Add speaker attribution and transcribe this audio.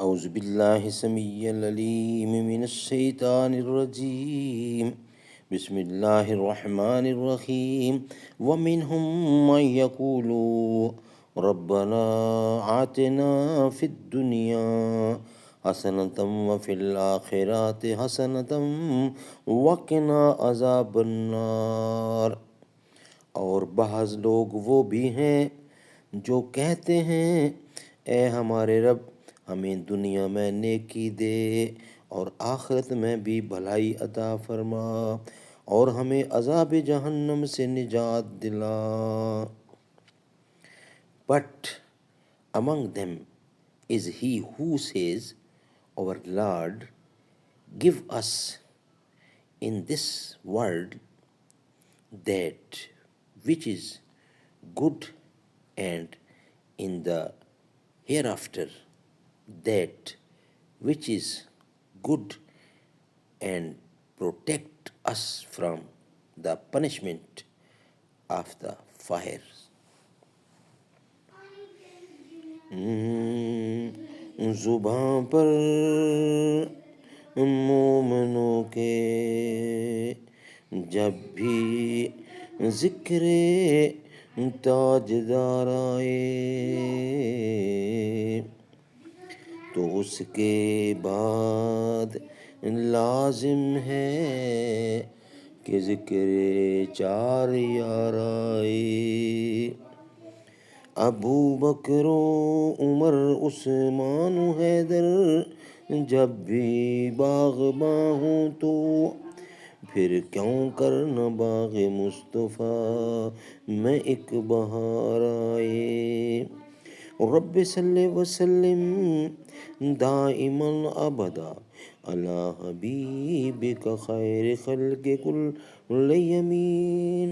Speaker 1: اعوذ باللہ السمیع العلیم من الشیطان الرجیم بسم اللہ الرحمن الرحیم ومنہم من یقول ربنا آتنا فی الدنیا حسنۃ وفی الآخرۃ حسنۃ وقنا عذاب النار۔ اور بعض لوگ وہ بھی ہیں جو کہتے ہیں اے ہمارے رب ہمیں دنیا میں نیکی دے اور آخرت میں بھی بھلائی عطا فرما اور ہمیں عذاب جہنم سے نجات دلا۔ But among them is he who says, Our Lord, give us in this world that which is good, and in the hereafter that which is good, and protect us from the punishment of the fire۔ زباں پر مومنوں کے جب بھی ذکر تاجدار آئے تو اس کے بعد لازم ہے کہ ذکر چار یار آئے۔ ابو بکر و عمر عثمان و حیدر جب بھی باغباں ہوں تو پھر کیوں کرنا باغ مصطفیٰ میں ایک بہار آئے۔ رب صلی وسلم دائما ابدا علی حبیبک خیر خلق کل یمین۔